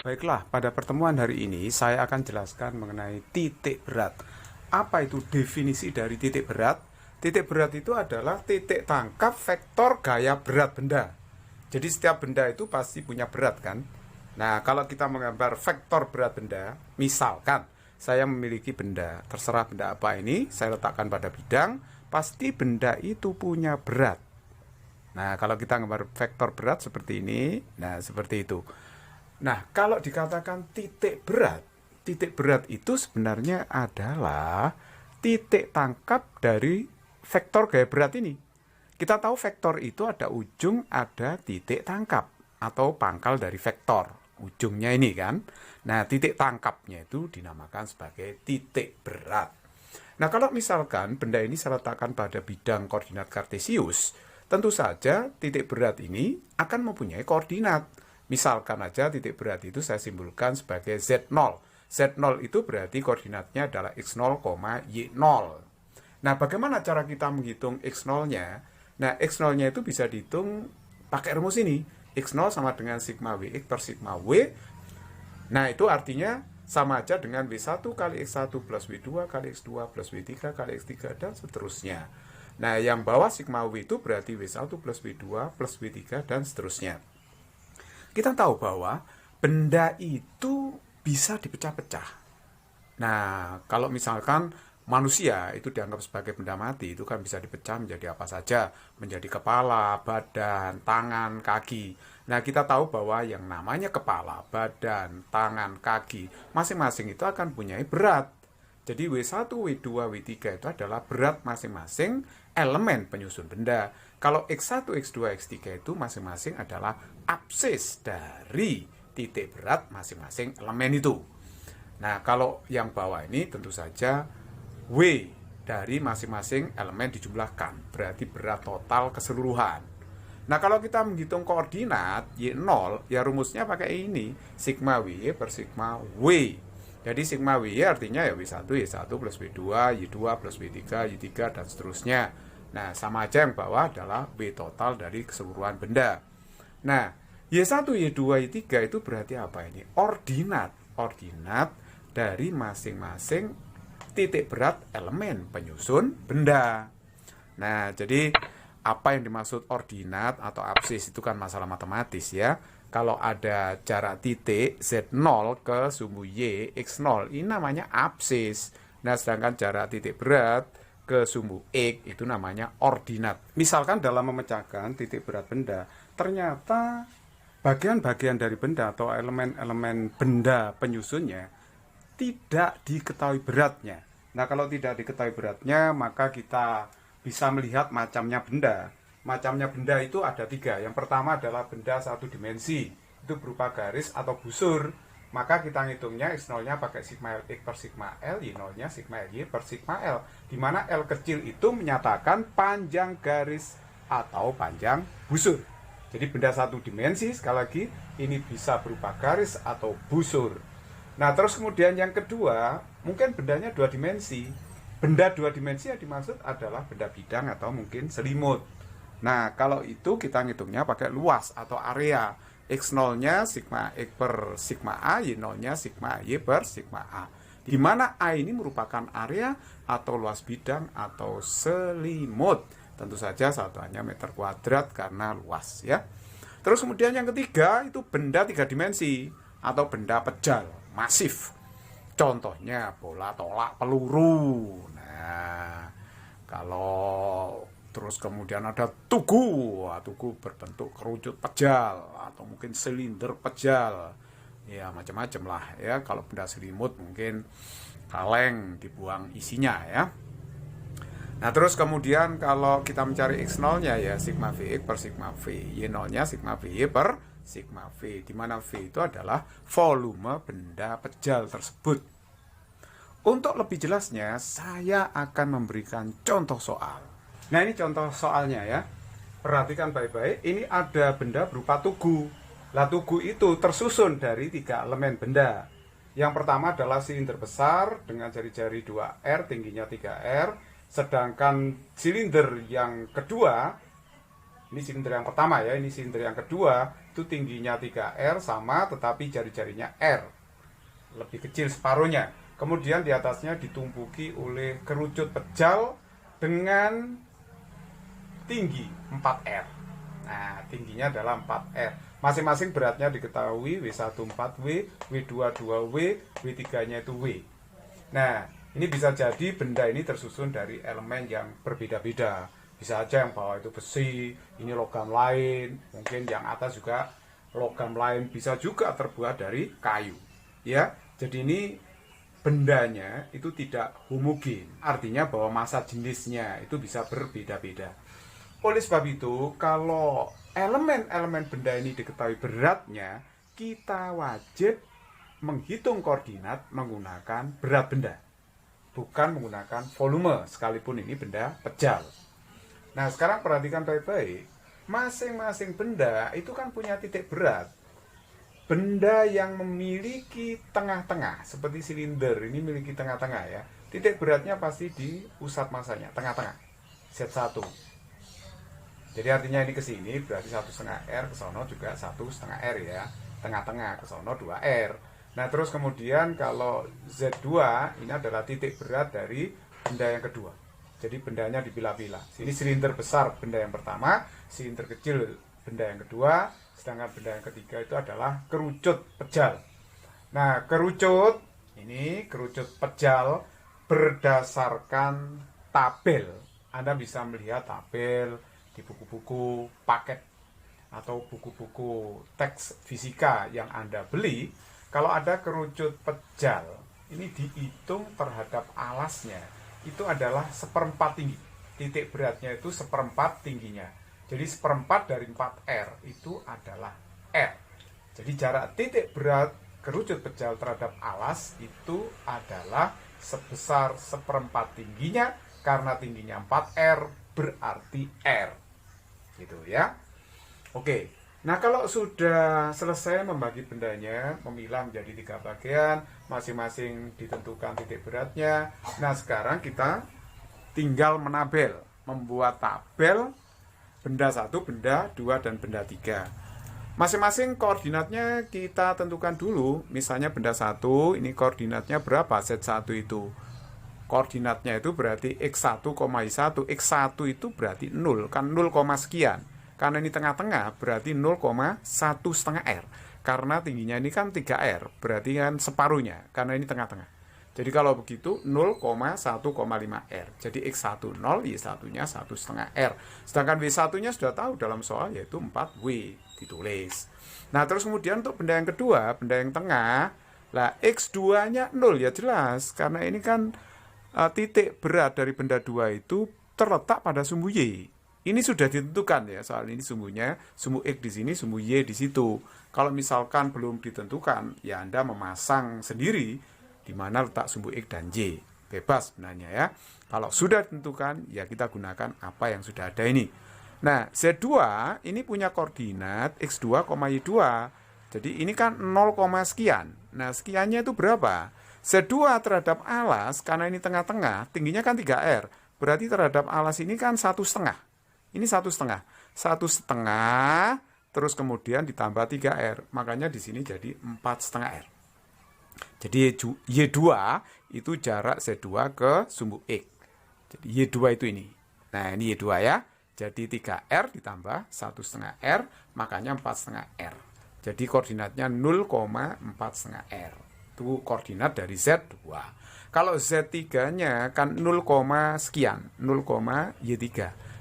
Baiklah, pada pertemuan hari ini saya akan jelaskan mengenai titik berat. Apa itu definisi dari titik berat? Titik berat itu adalah titik tangkap vektor gaya berat benda. Jadi setiap benda itu pasti punya berat kan? Nah, kalau kita menggambar vektor berat benda, misalkan saya memiliki benda, terserah benda apa ini, saya letakkan pada bidang, pasti benda itu punya berat. Nah, kalau kita gambar vektor berat seperti ini, nah seperti itu. Nah, kalau dikatakan titik berat itu sebenarnya adalah titik tangkap dari vektor gaya berat ini. Kita tahu vektor itu ada ujung, ada titik tangkap atau pangkal dari vektor. Ujungnya ini kan. Nah, titik tangkapnya itu dinamakan sebagai titik berat. Nah, kalau misalkan benda ini saya letakkan pada bidang koordinat kartesius, tentu saja titik berat ini akan mempunyai koordinat. Misalkan aja titik berat itu saya simbolkan sebagai Z0. Z0 itu berarti koordinatnya adalah X0, Y0. Nah, bagaimana cara kita menghitung X0-nya? Nah, X0-nya itu bisa dihitung pakai rumus ini. X0 sama dengan sigma Wx per sigma W. Nah, itu artinya sama aja dengan W1 kali X1 plus W2 kali X2 plus W3 kali X3 dan seterusnya. Nah, yang bawah sigma W itu berarti W1 plus W2 plus W3 dan seterusnya. Kita tahu bahwa benda itu bisa dipecah-pecah. Nah, kalau misalkan manusia itu dianggap sebagai benda mati, itu kan bisa dipecah menjadi apa saja, menjadi kepala, badan, tangan, kaki. Nah, kita tahu bahwa yang namanya kepala, badan, tangan, kaki, masing-masing itu akan punya berat. Jadi W1, W2, W3 itu adalah berat masing-masing elemen penyusun benda. Kalau X1, X2, X3 itu masing-masing adalah absis dari titik berat masing-masing elemen itu. Nah, kalau yang bawah ini tentu saja W dari masing-masing elemen dijumlahkan, berarti berat total keseluruhan. Nah, kalau kita menghitung koordinat Y0, ya rumusnya pakai ini, sigma W per sigma W. Jadi sigma W artinya ya W1, Y1 plus W2, Y2 plus W3, Y3, dan seterusnya. Nah, sama aja yang bawah adalah W total dari keseluruhan benda. Nah, Y1, Y2, Y3 itu berarti apa ini? Ordinat dari masing-masing titik berat elemen penyusun benda. Nah, jadi apa yang dimaksud ordinat atau absis itu kan masalah matematis ya. Kalau ada jarak titik Z0 ke sumbu Y, X0, ini namanya absis. Nah, sedangkan jarak titik berat ke sumbu X itu namanya ordinat. Misalkan dalam memecahkan titik berat benda, ternyata bagian-bagian dari benda atau elemen-elemen benda penyusunnya tidak diketahui beratnya. Nah, kalau tidak diketahui beratnya, maka kita bisa melihat macamnya benda. Macamnya benda itu ada tiga. Yang pertama adalah benda satu dimensi. Itu berupa garis atau busur. Maka kita ngitungnya X0-nya pakai sigma Lx per sigma L, Y0-nya sigma Ly per sigma L. Di mana L kecil itu menyatakan panjang garis atau panjang busur. Jadi benda satu dimensi, sekali lagi, ini bisa berupa garis atau busur. Nah, terus kemudian yang kedua, mungkin bendanya dua dimensi. Benda dua dimensi yang dimaksud adalah benda bidang atau mungkin selimut. Nah, kalau itu kita ngitungnya pakai luas atau area. X0-nya sigma X per sigma A, Y0-nya sigma Y per sigma A. Di mana A ini merupakan area atau luas bidang atau selimut. Tentu saja satuannya meter kuadrat karena luas ya. Terus kemudian yang ketiga itu benda tiga dimensi atau benda pejal, masif. Contohnya bola tolak peluru. Nah, kalau terus kemudian ada tugu berbentuk kerucut pejal atau mungkin silinder pejal. Ya, macam-macam lah ya. Kalau benda selimut mungkin kaleng dibuang isinya ya. Nah, terus kemudian kalau kita mencari X0-nya ya sigma Vx per sigma V, Y0-nya sigma Vy per sigma V, di mana V itu adalah volume benda pejal tersebut. Untuk lebih jelasnya, saya akan memberikan contoh soal. Nah, ini contoh soalnya ya. Perhatikan baik-baik, ini ada benda berupa tugu. Lah, tugu itu tersusun dari tiga elemen benda. Yang pertama adalah silinder besar dengan jari-jari 2R, tingginya 3R. Sedangkan silinder yang kedua Ini silinder yang pertama ya, ini silinder yang kedua, itu tingginya 3R sama tetapi jari-jarinya R. Lebih kecil separuhnya. Kemudian di atasnya ditumpuki oleh kerucut pejal dengan tinggi 4R. Nah, tingginya adalah 4R. Masing-masing beratnya diketahui, W1 4W, W2 2W, W3-nya itu W. Nah, ini bisa jadi benda ini tersusun dari elemen yang berbeda-beda. Bisa aja yang bawah itu besi, ini logam lain, mungkin yang atas juga logam lain, bisa juga terbuat dari kayu. Ya, jadi ini bendanya itu tidak homogen, artinya bahwa massa jenisnya itu bisa berbeda-beda. Oleh sebab itu, kalau elemen-elemen benda ini diketahui beratnya, kita wajib menghitung koordinat menggunakan berat benda, bukan menggunakan volume, sekalipun ini benda pejal. Nah, sekarang perhatikan baik-baik, masing-masing benda itu kan punya titik berat. Benda yang memiliki tengah-tengah, seperti silinder ini memiliki tengah-tengah ya, titik beratnya pasti di pusat massanya, tengah-tengah, Z1. Jadi artinya ini ke sini berarti 1,5R, ke sono juga 1,5R ya, tengah-tengah, ke sono 2R. Nah, terus kemudian kalau Z2 ini adalah titik berat dari benda yang kedua. Jadi bendanya dipilah-pilah. Ini silinder besar benda yang pertama, silinder kecil benda yang kedua, sedangkan benda yang ketiga itu adalah kerucut pejal. Nah, kerucut pejal berdasarkan tabel. Anda bisa melihat tabel di buku-buku paket atau buku-buku teks fisika yang Anda beli. Kalau ada kerucut pejal, ini dihitung terhadap alasnya, itu adalah 1/4 tinggi. Titik beratnya itu 1/4 tingginya. Jadi 1/4 dari 4R itu adalah R. Jadi jarak titik berat kerucut pejal terhadap alas itu adalah sebesar 1/4 tingginya, karena tingginya 4R berarti R. Gitu ya. Oke. Nah, kalau sudah selesai membagi bendanya, memilah menjadi 3 bagian, masing-masing ditentukan titik beratnya. Nah, sekarang kita tinggal menabel, membuat tabel benda 1, benda 2, dan benda 3. Masing-masing koordinatnya kita tentukan dulu. Misalnya benda 1, ini koordinatnya berapa? Z1 itu. Koordinatnya itu berarti X1, Y1. X1 itu berarti 0, kan 0, sekian. Karena ini tengah-tengah berarti 0,1,5R. Karena tingginya ini kan 3R, berarti kan separuhnya, karena ini tengah-tengah. Jadi kalau begitu 0,1,5R. Jadi X1 0, Y1-nya 1,5R. Sedangkan W1-nya sudah tahu dalam soal, yaitu 4W ditulis. Nah, terus kemudian untuk benda yang kedua, benda yang tengah, lah X2-nya 0 ya jelas, karena ini kan titik berat dari benda 2 itu terletak pada sumbu Y. Ini sudah ditentukan ya, soal ini sumbunya, sumbu X di sini, sumbu Y di situ. Kalau misalkan belum ditentukan, ya Anda memasang sendiri di mana letak sumbu X dan Y. Bebas sebenarnya ya. Kalau sudah ditentukan, ya kita gunakan apa yang sudah ada ini. Nah, Z2 ini punya koordinat X2, Y2. Jadi ini kan 0, sekian. Nah, sekiannya itu berapa? Z2 terhadap alas, karena ini tengah-tengah, tingginya kan 3R. Berarti terhadap alas ini kan 1,5. Ini 1,5. 1,5 terus kemudian ditambah 3R. Makanya di sini jadi 4,5R. Jadi Y2 itu jarak Z2 ke sumbu X. Jadi Y2 itu ini. Nah, ini Y2 ya. Jadi 3R ditambah 1,5R, makanya 4,5R. Jadi koordinatnya 0,4,5R. Itu koordinat dari Z2. Kalau Z3-nya kan 0, sekian. 0, Y3.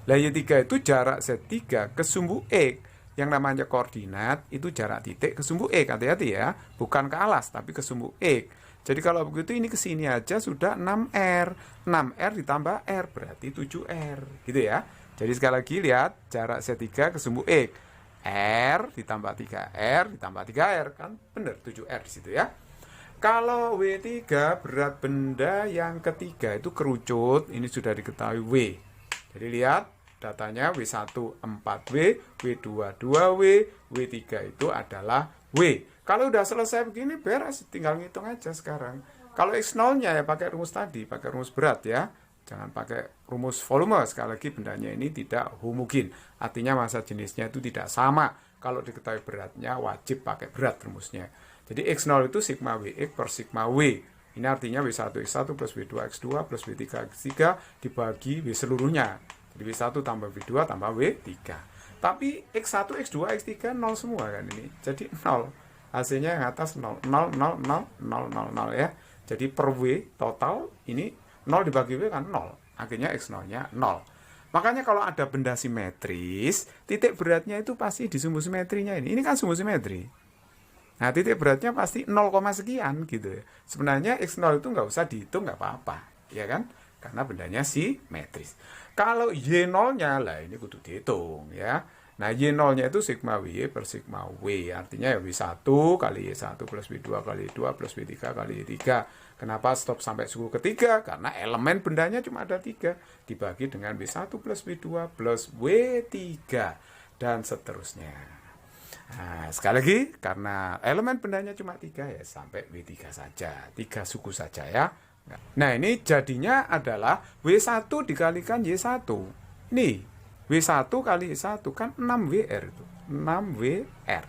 Lah Y3 itu jarak Z3 ke sumbu X. Yang namanya koordinat itu jarak titik ke sumbu X. Hati-hati ya, bukan ke alas tapi ke sumbu X. Jadi kalau begitu ini ke sini aja sudah 6R. 6R ditambah R berarti 7R. Gitu ya. Jadi sekali lagi lihat jarak Z3 ke sumbu X. R ditambah 3R ditambah 3R, kan benar 7R di situ ya. Kalau W3 berat benda yang ketiga itu kerucut, ini sudah diketahui W. Jadi lihat datanya W1 4W, W2 2W, W3 itu adalah W. Kalau udah selesai begini beres, tinggal ngitung aja sekarang. Kalau X0-nya ya pakai rumus tadi, pakai rumus berat ya. Jangan pakai rumus volume, sekali lagi bendanya ini tidak homogen. Artinya massa jenisnya itu tidak sama. Kalau diketahui beratnya wajib pakai berat rumusnya. Jadi X0 itu sigma Wx per sigma W. Ini artinya W1X1 plus W2X2 plus W3X3 dibagi W seluruhnya. Jadi W1 tambah W2 tambah W3. Tapi X1, X2, X3 0 semua kan ini. Jadi 0. Hasilnya yang atas 0. 0, 0, 0, 0, 0, 0 ya. Jadi per W total ini 0 dibagi W kan 0. Akhirnya X0-nya 0. Makanya kalau ada benda simetris, titik beratnya itu pasti di sumbu simetrinya ini. Ini kan sumbu simetri. Nah, titik beratnya pasti 0, sekian gitu. Sebenarnya X0 itu nggak usah dihitung, nggak apa-apa. Ya kan? Karena bendanya simetris. Kalau Y0-nya, lah ini kudu dihitung ya. Nah, Y0-nya itu sigma W per sigma W. Artinya ya W1 kali Y1 plus W2 kali Y2 plus W3 kali Y3. Kenapa stop sampai suku ketiga? Karena elemen bendanya cuma ada 3. Dibagi dengan W1 plus W2 plus W3. Dan seterusnya. Nah, sekali lagi, karena elemen bendanya cuma 3 ya sampai W3 saja. 3 suku saja ya. Nah, ini jadinya adalah W1 dikalikan Y1. Nih, W1 kali Y1 kan 6WR itu. 6WR.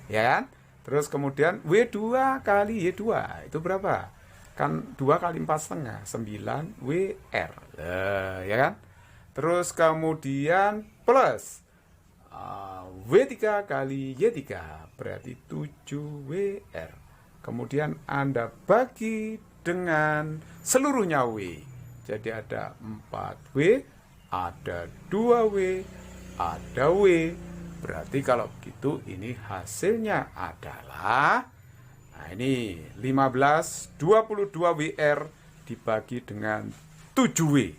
Ya kan? Terus kemudian W2 kali Y2 itu berapa? Kan 2 kali 4,5, 9WR. Ya kan? Terus kemudian plus W3 kali Y3 berarti 7WR. Kemudian Anda bagi dengan seluruhnya W. Jadi ada 4W, ada 2W, ada W. Berarti kalau begitu ini hasilnya adalah, nah ini 1522WR dibagi dengan 7W.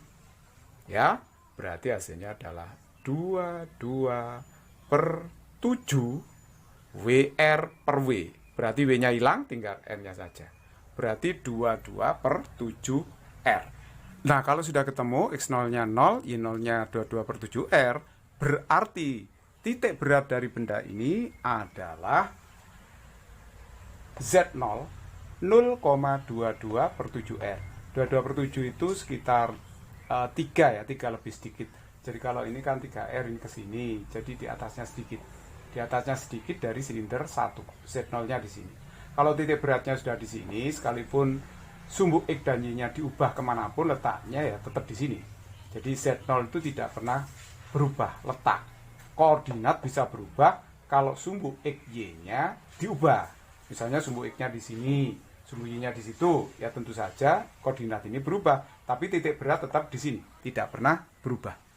Ya, berarti hasilnya adalah 22 per 7 WR per W. Berarti W-nya hilang, tinggal R-nya saja. Berarti 22 per 7R. Nah, kalau sudah ketemu X0-nya 0, Y0-nya 22 per 7R, berarti titik berat dari benda ini adalah Z0 0,22 per 7R. 22 per 7 itu sekitar 3 ya, 3 lebih sedikit. Jadi kalau ini kan 3R ini ke sini, jadi di atasnya sedikit. Di atasnya sedikit dari silinder 1, Z0-nya di sini. Kalau titik beratnya sudah di sini, sekalipun sumbu X dan Y-nya diubah kemanapun, letaknya ya tetap di sini. Jadi Z0 itu tidak pernah berubah letak. Koordinat bisa berubah kalau sumbu X, Y-nya diubah. Misalnya sumbu X-nya di sini, sumbu Y-nya di situ, ya tentu saja koordinat ini berubah. Tapi titik berat tetap di sini, tidak pernah berubah.